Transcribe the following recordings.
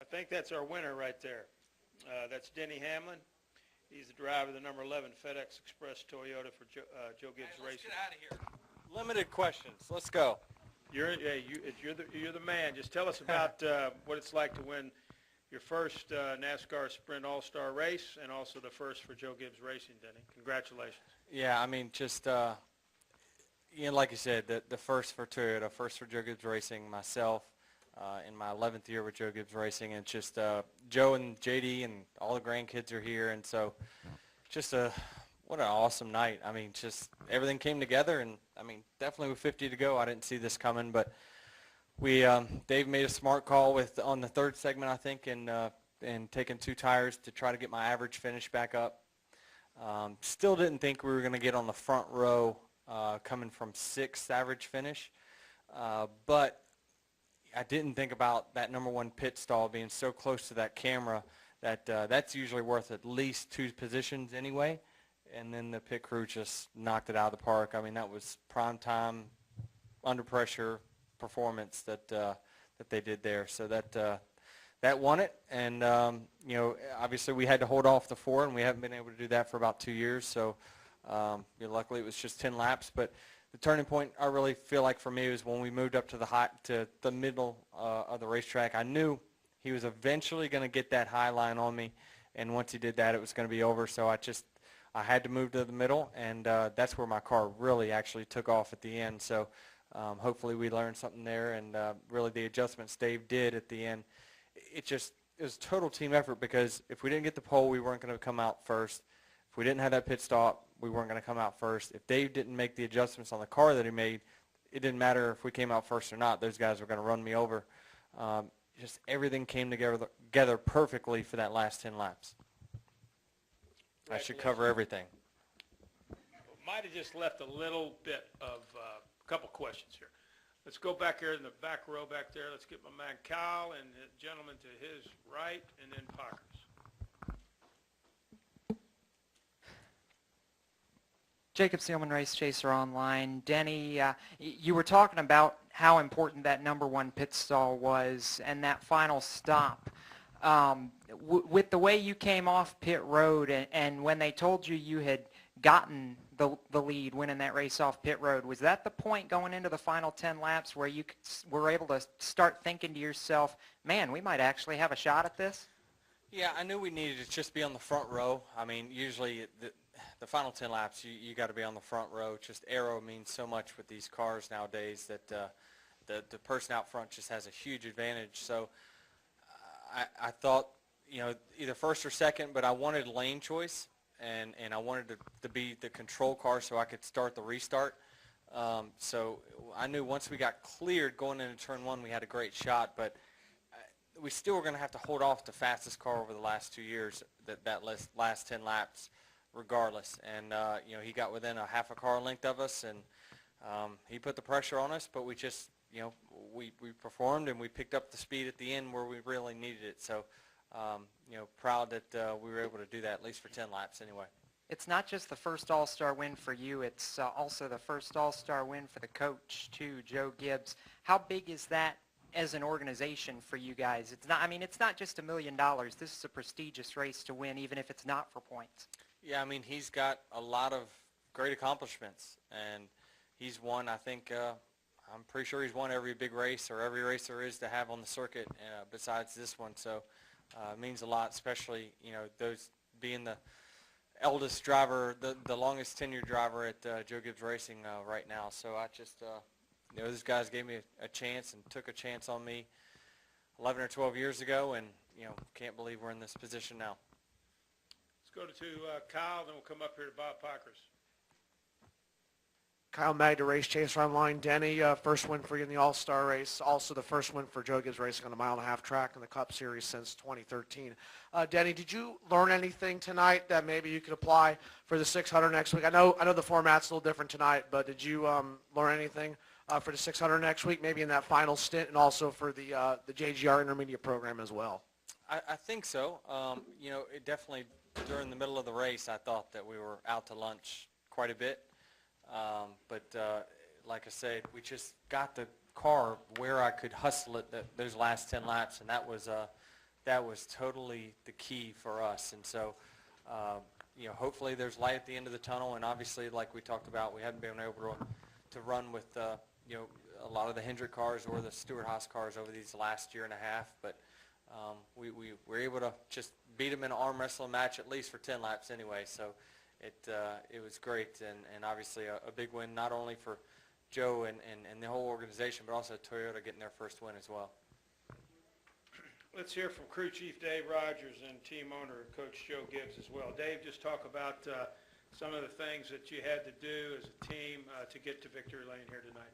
think that's our winner right there. That's Denny Hamlin. He's the driver of the number 11 FedEx Express Toyota for Joe Gibbs Racing. Let's get out of here. Limited questions. Let's go. You're the man. Just tell us about what it's like to win your first NASCAR Sprint All-Star race and also the first for Joe Gibbs Racing, Denny. Congratulations. Yeah, I mean, just, like you said, the first for Toyota, first for Joe Gibbs Racing, myself, in my 11th year with Joe Gibbs Racing, and just Joe and JD and all the grandkids are here, and so just what an awesome night. I mean, just everything came together, and I mean, definitely with 50 to go, I didn't see this coming, but Dave made a smart call on the third segment, I think, and taking 2 tires to try to get my average finish back up. Still didn't think we were going to get on the front row coming from 6th average finish, but I didn't think about that number 1 pit stall being so close to that camera that that's usually worth at least 2 positions anyway, and then the pit crew just knocked it out of the park. I mean, that was prime time, under pressure performance that they did there. So that won it, and obviously we had to hold off the 4, and we haven't been able to do that for about 2 years. So luckily it was just 10 laps, but the turning point I really feel like for me was when we moved up to the middle of the racetrack. I knew he was eventually going to get that high line on me, and once he did that, it was going to be over. So I had to move to the middle, and that's where my car really actually took off at the end. So hopefully we learned something there, and really the adjustments Dave did at the end, it was a total team effort, because if we didn't get the pole, we weren't going to come out first. If we didn't have that pit stop, we weren't going to come out first. If Dave didn't make the adjustments on the car that he made, it didn't matter if we came out first or not. Those guys were going to run me over. Just everything came together perfectly for that last 10 laps. I should cover everything. Might have just left a little bit of a couple questions here. Let's go back here in the back row back there. Let's get my man Kyle and the gentleman to his right, and then Parkers. Jacob Seelman, Race Chaser Online. Denny, you were talking about how important that number 1 pit stall was and that final stop. With the way you came off pit road and when they told you you had gotten the lead winning that race off pit road, was that the point going into the final 10 laps where you were able to start thinking to yourself, man, we might actually have a shot at this? Yeah, I knew we needed to just be on the front row. I mean, usually the final 10 laps, you got to be on the front row. Just aero means so much with these cars nowadays that the person out front just has a huge advantage. So I thought, either first or second, but I wanted lane choice, and I wanted to be the control car so I could start the restart. So I knew once we got cleared going into turn 1, we had a great shot, but we still were going to have to hold off the fastest car over the last 2 years, that last 10 laps regardless. And, he got within a half a car length of us, and he put the pressure on us, but we just, we performed, and we picked up the speed at the end where we really needed it. So, proud that we were able to do that, at least for 10 laps anyway. It's not just the first All-Star win for you, it's also the first All-Star win for the coach, too, Joe Gibbs. How big is that as an organization for you guys? It's not just $1 million. This is a prestigious race to win, even if it's not for points. Yeah, I mean, he's got a lot of great accomplishments, and he's won, I think, I'm pretty sure he's won every big race or every race there is to have on the circuit besides this one. So it means a lot, especially, those being the eldest driver, the longest tenured driver at Joe Gibbs Racing right now. So I just, those guys gave me a chance and took a chance on me 11 or 12 years ago, and, can't believe we're in this position now. Let's go to Kyle, then we'll come up here to Bob Parkers. Kyle Magda, Race Chaser Online. Denny, first win for you in the All-Star race. Also the first win for Joe Gibbs Racing on a 1.5 mile track in the Cup Series since 2013. Denny, did you learn anything tonight that maybe you could apply for the 600 next week? I know the format's a little different tonight, but did you learn anything for the 600 next week, maybe in that final stint, and also for the JGR Intermediate program as well? I think so. It definitely, during the middle of the race, I thought that we were out to lunch quite a bit. But like I said, we just got the car where I could hustle it those last 10 laps, and that was that was totally the key for us. And so, hopefully there's light at the end of the tunnel. And obviously, like we talked about, we haven't been able to run with, a lot of the Hendrick cars or the Stewart-Haas cars over these last year and a half. But we were able to just beat them in an arm wrestling match at least for 10 laps anyway. So it was great, and obviously a big win not only for Joe and the whole organization, but also Toyota getting their first win as well. Let's hear from crew chief Dave Rogers and team owner Coach Joe Gibbs as well. Dave, just talk about some of the things that you had to do as a team to get to victory lane here tonight.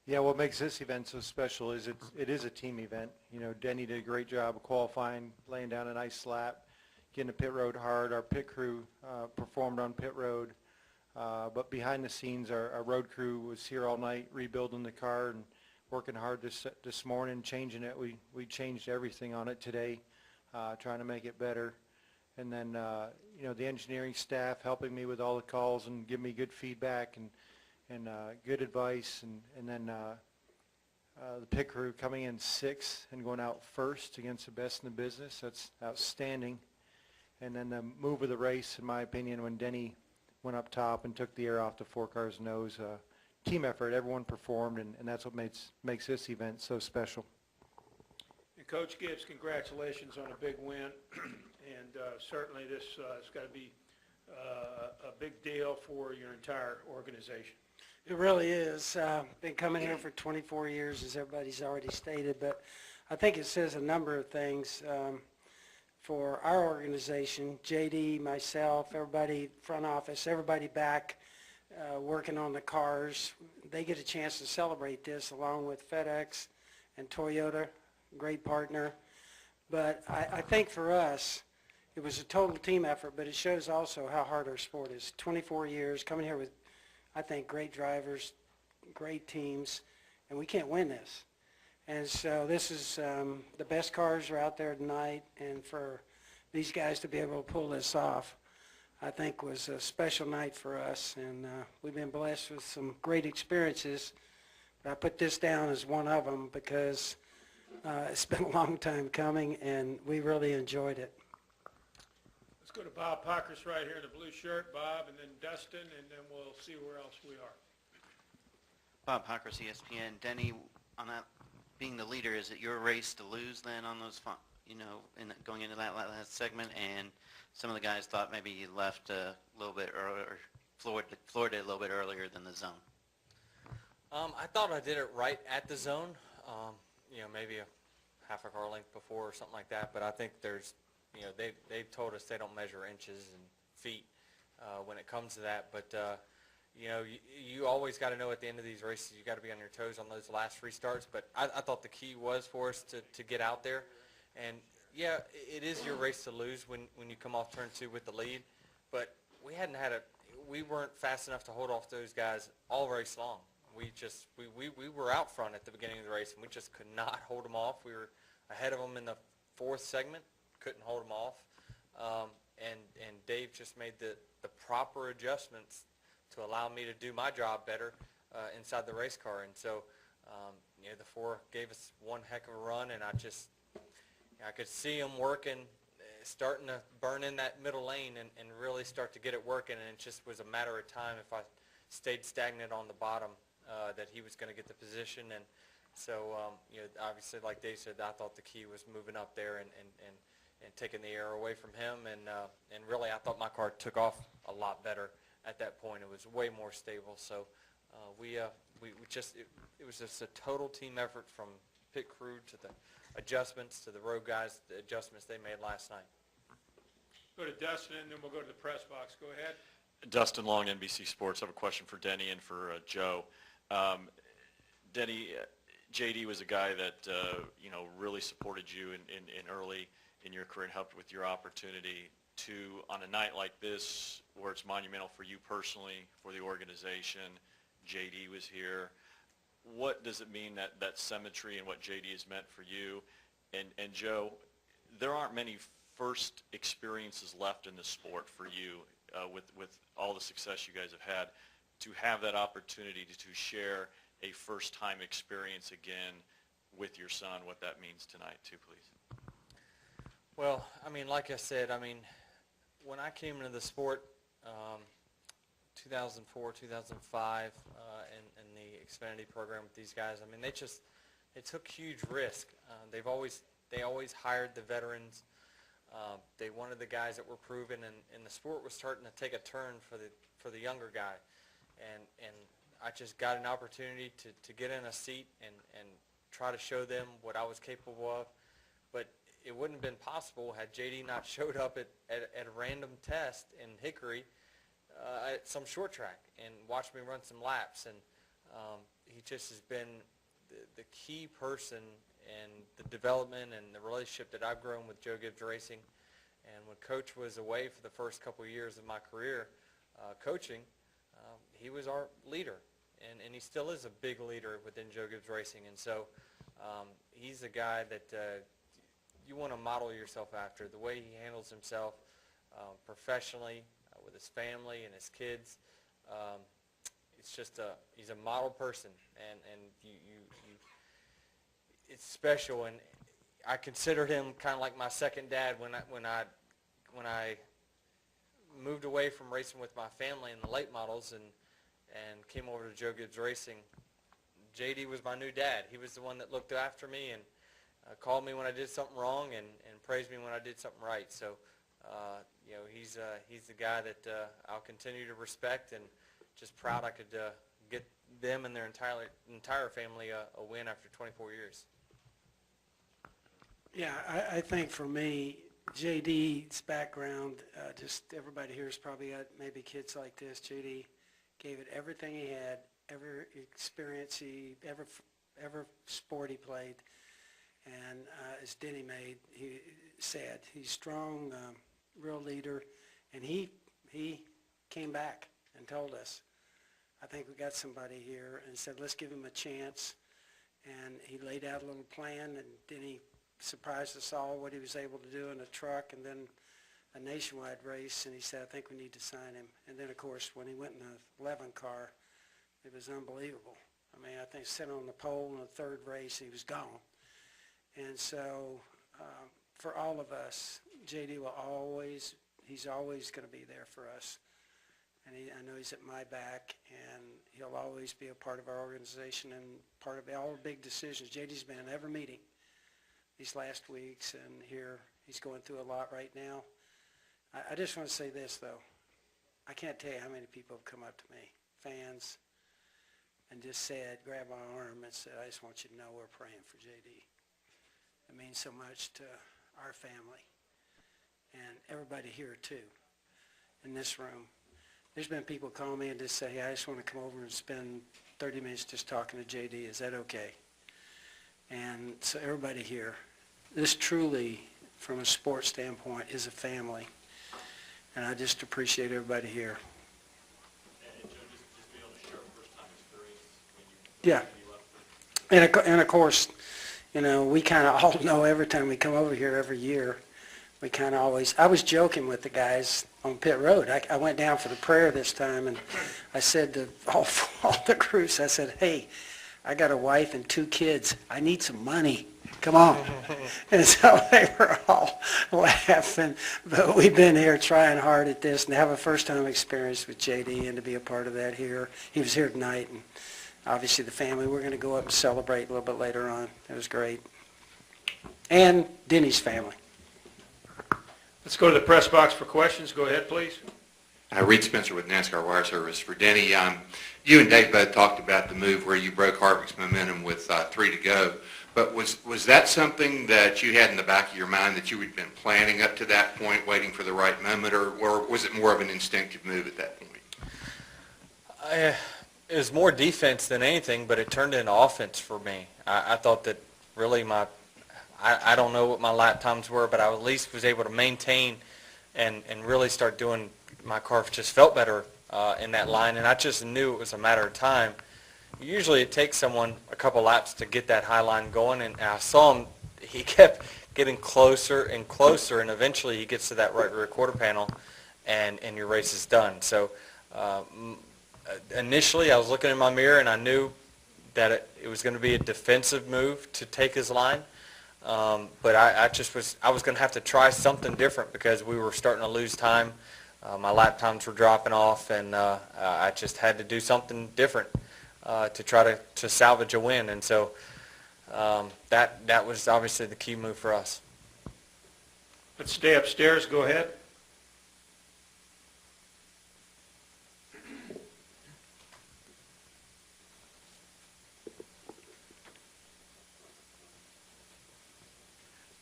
Yeah, what makes this event so special is it is a team event. Denny did a great job of qualifying, laying down a nice lap, getting the pit road hard. Our pit crew performed on pit road. But behind the scenes, our road crew was here all night rebuilding the car and working hard this morning, changing it. We changed everything on it today, trying to make it better. And then, the engineering staff helping me with all the calls and giving me good feedback and good advice. And then the pit crew coming in 6th and going out first against the best in the business. That's outstanding. And then the move of the race, in my opinion, when Denny went up top and took the air off the 4 cars' nose. Team effort, everyone performed, and that's what makes this event so special. And Coach Gibbs, congratulations on a big win, and certainly this has got to be a big deal for your entire organization. It really is. Been coming here for 24 years, as everybody's already stated, but I think it says a number of things for our organization, JD, myself, everybody, front office, everybody back working on the cars. They get a chance to celebrate this along with FedEx and Toyota, great partner. But I think for us, it was a total team effort, but it shows also how hard our sport is. 24 years, coming here with, I think, great drivers, great teams, and we can't win this. And so this is the best cars are out there tonight, and for these guys to be able to pull this off, I think was a special night for us, and we've been blessed with some great experiences. But I put this down as one of them because it's been a long time coming, and we really enjoyed it. Let's go to Bob Pockers right here in the blue shirt, Bob, and then Dustin, and then we'll see where else we are. Bob Pockers, ESPN. Denny, on that, being the leader, is it your race to lose then on those, going into that last segment? And some of the guys thought maybe you left a little bit earlier, floored it a little bit earlier than the zone. I thought I did it right at the zone, maybe a half a car length before or something like that. But I think there's, they've told us they don't measure inches and feet when it comes to that. But you always got to know at the end of these races, you got to be on your toes on those last restarts. But I thought the key was for us to get out there. And, yeah, it is your race to lose when you come off turn 2 with the lead. But we weren't fast enough to hold off those guys all race long. We were out front at the beginning of the race, and we just could not hold them off. We were ahead of them in the 4th segment, couldn't hold them off. And Dave just made the proper adjustments to allow me to do my job better inside the race car. And so, the 4 gave us one heck of a run, and I could see them working, starting to burn in that middle lane and really start to get it working. And it just was a matter of time if I stayed stagnant on the bottom that he was going to get the position. And so, obviously, like Dave said, I thought the key was moving up there and taking the air away from him. And really, I thought my car took off a lot better at that point. It was way more stable. So it was just a total team effort from pit crew to the adjustments to the road guys, the adjustments they made last night. Go to Dustin, and then we'll go to the press box. Go ahead. Dustin Long, NBC Sports. I have a question for Denny and for Joe. Denny, JD was a guy that really supported you in early in your career and helped with your opportunity to, on a night like this, where it's monumental for you personally, for the organization. JD was here. What does it mean, that symmetry and what JD has meant for you? And Joe, there aren't many first experiences left in the sport for you with all the success you guys have had, to have that opportunity to share a first-time experience again with your son, what that means tonight too, please. Well, I mean, like I said, I mean, when I came into the sport, 2004, 2005, and the Xfinity program with these guys, I mean, they took huge risk. They always hired the veterans. They wanted the guys that were proven, and the sport was starting to take a turn for the younger guy. And I just got an opportunity to get in a seat and try to show them what I was capable of. But it wouldn't have been possible had JD not showed up at a random test in Hickory at some short track and watched me run some laps. And he just has been the key person in the development and the relationship that I've grown with Joe Gibbs Racing. And when Coach was away for the first couple of years of my career coaching, he was our leader. And he still is a big leader within Joe Gibbs Racing. And so he's a guy that you want to model yourself after. The way he handles himself professionally with his family and his kids, it's just he's a model person, and it's special. And I considered him kind of like my second dad when I moved away from racing with my family in the late models and came over to Joe Gibbs Racing. JD was my new dad. He was the one that looked after me and called me when I did something wrong and praised me when I did something right. So, you know, he's the guy that I'll continue to respect, and just proud I could get them and their entire family a win after 24 years. Yeah, I think for me, JD's background, just everybody here has probably got maybe kids like this. JD gave it everything he had, every experience ever sport he played. And as Denny said, he's strong, real leader, and he came back and told us, I think we got somebody here, and said, let's give him a chance. And he laid out a little plan, and Denny surprised us all what he was able to do in a truck and then a nationwide race, and he said, I think we need to sign him. And then, of course, when he went in the 11 car, it was unbelievable. I mean, I think sitting on the pole in the third race, he was gone. And so for all of us, JD he's always going to be there for us. And I know he's at my back, and he'll always be a part of our organization and part of all the big decisions. JD's been in every meeting these last weeks, and here he's going through a lot right now. I just want to say this, though. I can't tell you how many people have come up to me, fans, and just grabbed my arm and said, I just want you to know we're praying for JD. It means so much to our family and everybody here, too, in this room. There's been people call me and just say, hey, I just want to come over and spend 30 minutes just talking to JD. Is that okay? And so everybody here, this truly, from a sports standpoint, is a family. And I just appreciate everybody here. And Joe, just being able to share a first-time experience when you And of course, you know, we kind of all know every time we come over here every year, we kind of always, I was joking with the guys on pit road. I went down for the prayer this time, and I said to all the crews, I said, hey, I got a wife and 2 kids. I need some money. Come on. And so they were all laughing. But we've been here trying hard at this and to have a first-time experience with JD and to be a part of that here. He was here tonight, and obviously the family. We're going to go up and celebrate a little bit later on. It was great. And Denny's family. Let's go to the press box for questions. Go ahead, please. Reed Spencer with NASCAR Wire Service. For Denny, you and Dave both talked about the move where you broke Harvick's momentum with 3 to go. But was that something that you had in the back of your mind that you had been planning up to that point, waiting for the right moment, or was it more of an instinctive move at that point? It was more defense than anything, but it turned into offense for me. I thought that really I don't know what my lap times were, but I at least was able to maintain and really start doing, my car just felt better in that line, and I just knew it was a matter of time. Usually it takes someone a couple laps to get that high line going, and I saw him, he kept getting closer and closer, and eventually he gets to that right rear quarter panel, and your race is done. So initially I was looking in my mirror, and I knew that it was going to be a defensive move to take his line. But I was going to have to try something different because we were starting to lose time. My lap times were dropping off, and I just had to do something different to try to salvage a win. And so that was obviously the key move for us. Let's stay upstairs. Go ahead.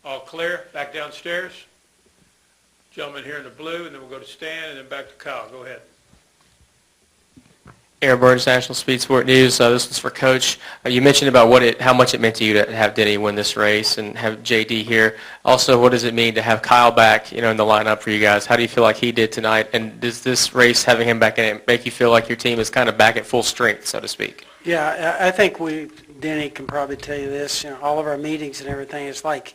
All clear. Back downstairs. Gentleman here in the blue, and then we'll go to Stan, and then back to Kyle. Go ahead. Aaron Burns, National Speed Sport News. This was for Coach. You mentioned about how much it meant to you to have Denny win this race and have JD here. Also, what does it mean to have Kyle back, in the lineup for you guys? How do you feel like he did tonight? And does this race, having him back in it, make you feel like your team is kind of back at full strength, so to speak? Yeah, I think Denny can probably tell you this. All of our meetings and everything, it's like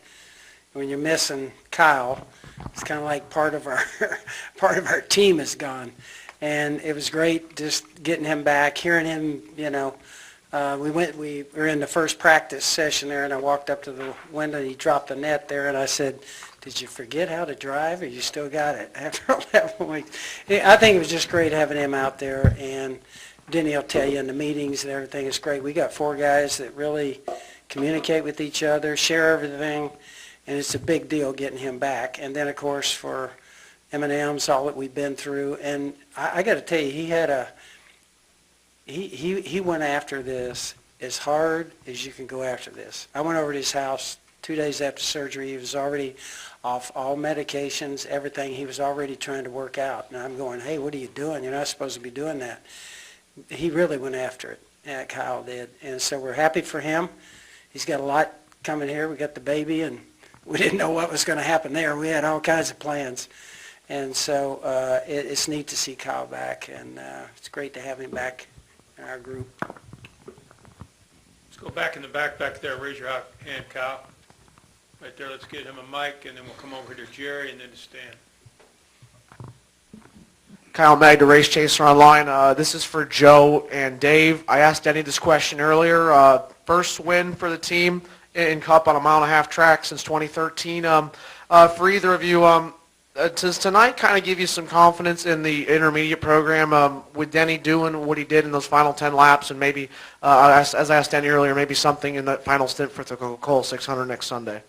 when you're missing Kyle, it's kind of like part of our team is gone. And it was great just getting him back, hearing him, we were in the first practice session there, and I walked up to the window, and he dropped the net there, and I said, did you forget how to drive, or you still got it after 11 weeks? I think it was just great having him out there, and Denny will tell you in the meetings and everything, it's great. We got 4 guys that really communicate with each other, share everything, and it's a big deal getting him back. And then, of course, for M&M's, all that we've been through, and I got to tell you, he went after this as hard as you can go after this. I went over to his house 2 days after surgery. He was already off all medications, everything. He was already trying to work out, and I'm going, hey, what are you doing? You're not supposed to be doing that. He really went after it, Kyle did, and so we're happy for him. He's got a lot coming here. We got the baby, and we didn't know what was going to happen there. We had all kinds of plans. And so it's neat to see Kyle back, and it's great to have him back in our group. Let's go back in the back there. Raise your hand, Kyle. Right there. Let's get him a mic, and then we'll come over to Jerry and then to Stan. Kyle Mag, the Race Chaser Online. This is for Joe and Dave. I asked Denny this question earlier. First win for the team in Cup on a 1.5-mile track since 2013. For either of you, does tonight kind of give you some confidence in the intermediate program with Denny doing what he did in those final 10 laps, and maybe, as I asked Denny earlier, maybe something in that final stint for the Coca-Cola 600 next Sunday?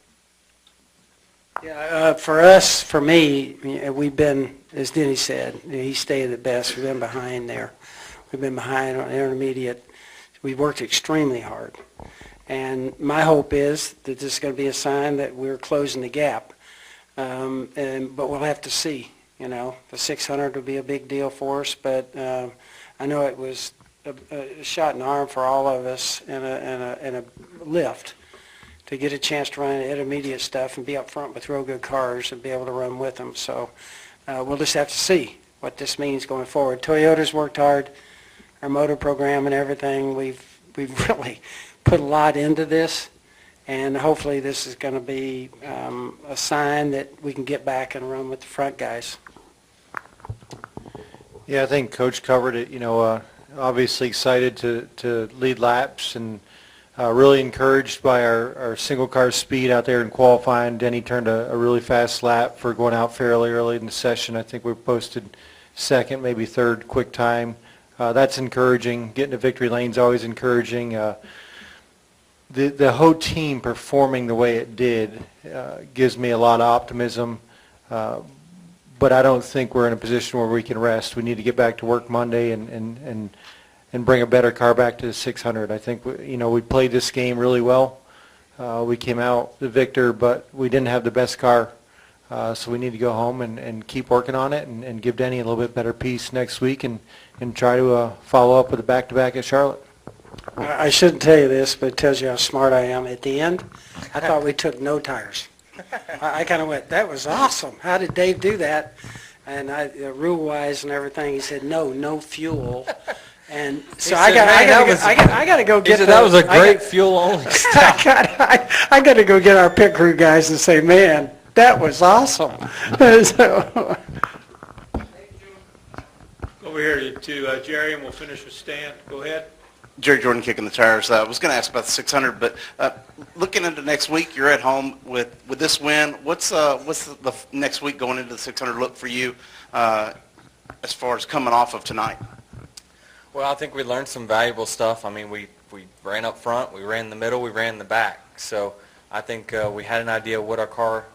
Yeah, for me, we've been, as Denny said, he stayed the best. We've been behind there. We've been behind on intermediate. We've worked extremely hard. And my hope is that this is going to be a sign that we're closing the gap. But we'll have to see. The 600 will be a big deal for us, but I know it was a shot in the arm for all of us and a lift to get a chance to run intermediate stuff and be up front with real good cars and be able to run with them. So we'll just have to see what this means going forward. Toyota's worked hard, our motor program and everything. We've really put a lot into this. And hopefully this is going to be a sign that we can get back and run with the front guys. Yeah, I think Coach covered it. Obviously excited to lead laps and really encouraged by our single car speed out there in qualifying. Denny turned a really fast lap for going out fairly early in the session. I think we posted second, maybe third quick time. That's encouraging. Getting to victory lane is always encouraging. The whole team performing the way it did gives me a lot of optimism, but I don't think we're in a position where we can rest. We need to get back to work Monday and bring a better car back to the 600. I think we played this game really well. We came out the victor, but we didn't have the best car, so we need to go home and keep working on it and give Denny a little bit better piece next week and try to follow up with a back-to-back at Charlotte. I shouldn't tell you this, but it tells you how smart I am. At the end, I thought we took no tires. I kind of went, that was awesome. How did Dave do that? And rule-wise and everything, he said, no fuel. And so I got to go get. That was a great fuel-only stop. I got to go get our pit crew guys and say, man, that was awesome. So, over here to Jerry, and we'll finish with Stan. Go ahead. Jerry Jordan kicking the tires. I was going to ask about the 600, but looking into next week, you're at home with this win. What's the next week going into the 600 look for you as far as coming off of tonight? Well, I think we learned some valuable stuff. I mean, we ran up front, we ran in the middle, we ran in the back. So I think we had an idea of what our car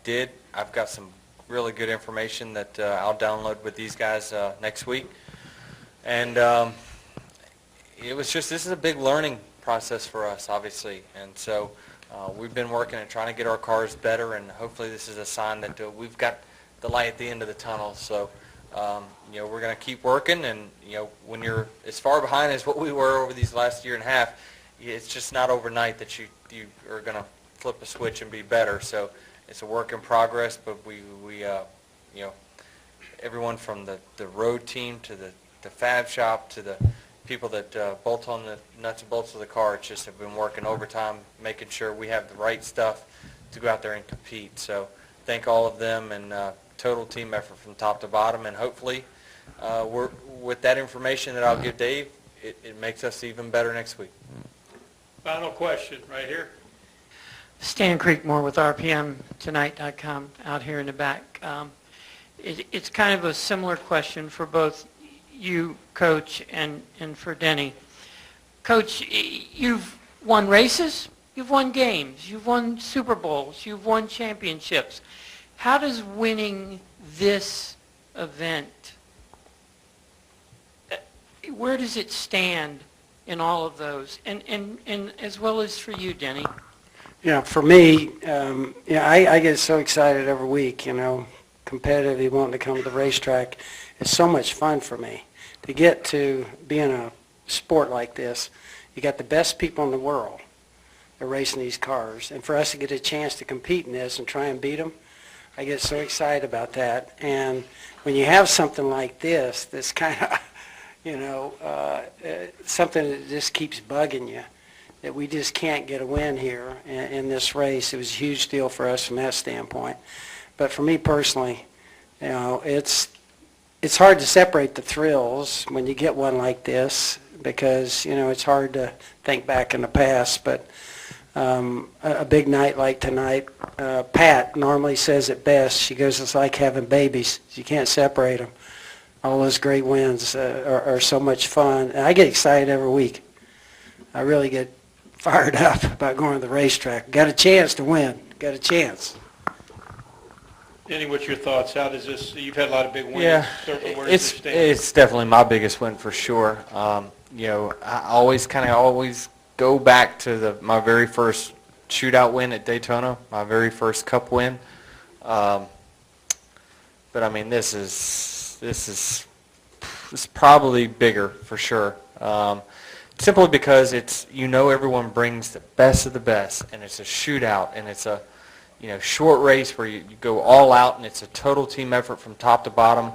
did. I've got some really good information that I'll download with these guys next week. And it was just, this is a big learning process for us, obviously. And so we've been working and trying to get our cars better, and hopefully this is a sign that we've got the light at the end of the tunnel. So, we're going to keep working, and, when you're as far behind as what we were over these last year and a half, it's just not overnight that you are going to flip a switch and be better. So it's a work in progress, but we everyone from the road team to the fab shop to the people that bolt on the nuts and bolts of the car, it's just have been working overtime, making sure we have the right stuff to go out there and compete. So thank all of them, and total team effort from top to bottom, and hopefully with that information that I'll give Dave, it makes us even better next week. Final question, right here. Stan Creekmore with RPMTonight.com out here in the back. It's kind of a similar question for both you, Coach, and for Denny. Coach, you've won races, you've won games, you've won Super Bowls, you've won championships. How does winning this event, where does it stand in all of those? And as well as for you, Denny. For me, I get so excited every week, competitively wanting to come to the racetrack. It's so much fun for me to get to be in a sport like this. You got the best people in the world that are racing these cars, and for us to get a chance to compete in this and try and beat them, I get so excited about that. And when you have something like this, that's kind of, something that just keeps bugging you, that we just can't get a win here in this race. It was a huge deal for us from that standpoint. But for me personally, it's hard to separate the thrills when you get one like this, because, it's hard to think back in the past. But a big night like tonight, Pat normally says it best. She goes, it's like having babies. You can't separate them. All those great wins are so much fun. And I get excited every week. I really get fired up about going to the racetrack. Got a chance to win. Got a chance. Denny, what's your thoughts? How does this, you've had a lot of big wins. Yeah, Certainly, where does this stand? it's definitely my biggest win for sure. I always go back to my very first shootout win at Daytona, my very first Cup win. But I mean, this is probably bigger for sure. Simply because it's, everyone brings the best of the best, and it's a shootout, and it's a, short race where you go all out, and it's a total team effort from top to bottom.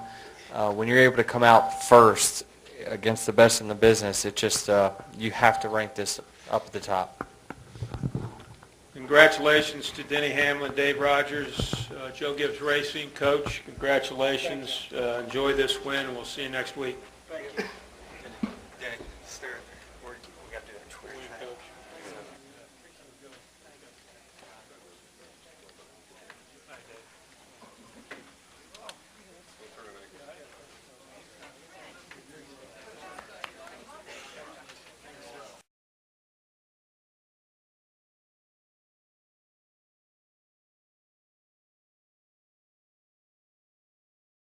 When you're able to come out first against the best in the business, it just, you have to rank this up at the top. Congratulations to Denny Hamlin, Dave Rogers, Joe Gibbs Racing. Coach, congratulations. Enjoy this win, and we'll see you next week.